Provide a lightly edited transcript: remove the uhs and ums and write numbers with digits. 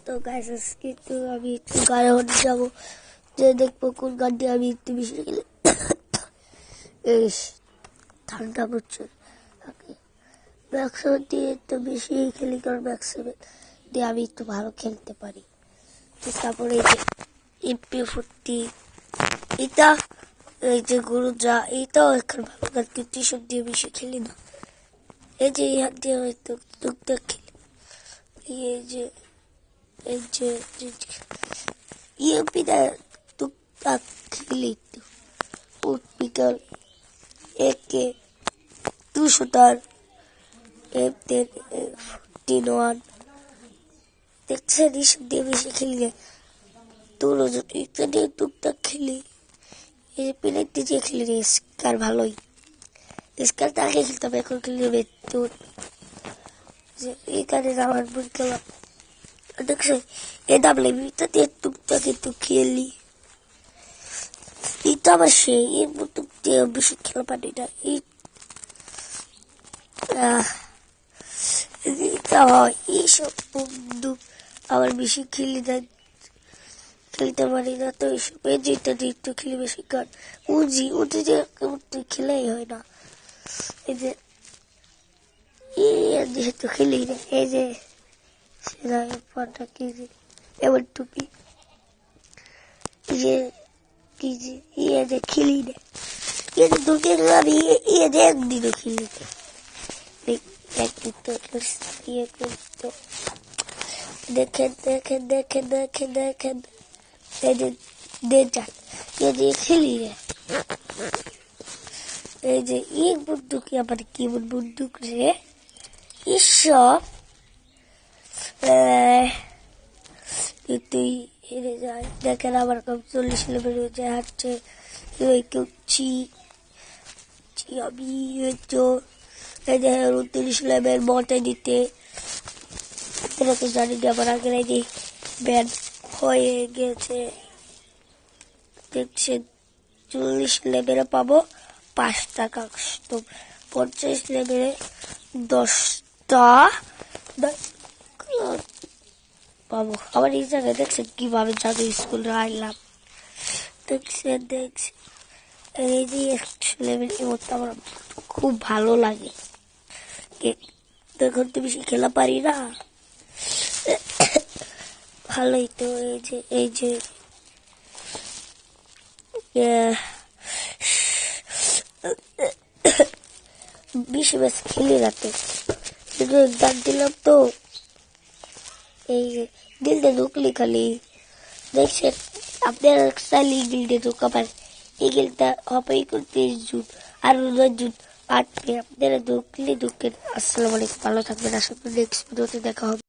তো গাইস কিন্তু আমি একটু গাড়ি হতে যাবো, যে দেখবো কোন গানটি আমি একটু বেশি খেলে ঠান্ডা পড়ছে। ম্যাক্সিমাম দিয়ে একটু বেশি খেলি, কারণ ম্যাক্সিমাম দিয়ে আমি একটু ভালো খেলতে পারি। তারপরে এই যে MP40 এটা, এই যে গুরুজা এইটাও এখন ভালো গান, কিন্তু এসব দিয়ে বেশি খেলি না। এই যে এই হাত দিয়ে হয়তো টুকটাক খেলি। এই যে ইএমপিটা টুকটাক খেলি একটু। বিকাল একে 200 M10 দেখছেন, এইসব দিয়ে বেশি খেলি না। তোর যদি টুকটাক খেলি, এই যে পেনাল্টি দিয়ে খেলি রে স্কার, ভালোই স্কারটা আগে খেলতাম, এখন খেলি তোর যে এখানে আমার বোন খেলা দেখছো এটা বলে দিয়ে টুকটাক একটু খেলি। এটা আমার সেই এর মতো বেশি খেলা পারি না। এটা হয় এইসব বন্ধু আবার বেশি খেলতে পারি না, তো এইসব যেটা একটু খেলি বেশি। কারণ উজি যে খেলাই হয় না। এই যে যেহেতু খেলি না, এই যে সেটা কি যে এবার টুপি যে কি যে যে খেলি না, দুটো আমি যে একদিনও খেলি না। দেখেন খেলি রে। এই যে বন্দুক, আবার কি বন্দুক রে ঈশ্বর, তুই হেরে যায়। দেখেন আমার কম 40 লেভেল হয়েছে, হাঁটছে কেউ আমি তো 39 লেভেল মটে দিতে জানি না। আমার আগের আইডি ব্যান হয়ে গেছে, দেখছেন 40 লেভেলে পাবো 5 টাকা, তো 50 লেভেলে 10টা পাবো। আবার এই জায়গায় দেখছেন কিভাবে জাদু স্কুলে আইলাম, দেখছেন এই যে 100 লেভেল মতো আমার খুব ভালো লাগে। এখন তো বেশি খেলা পারি না, ভালোই তো। এই যে 20 ম্যাচ খেলে রাতে গান দিলাম, তো এই যে গিল্ডে ঢুকলি খালি দেখছেন আপনারা চাইলে গিল্ডে ঢুকা পারেন। এই গিল্ডটা হবে 29 জুন আর 9 জুন 8 মে। আপনারা ঢুকলে ঢুকেন। আসসালামু আলাইকুম, ভালো থাকবেন। আশা করি নেক্সট ভিডিওতে দেখা হবে।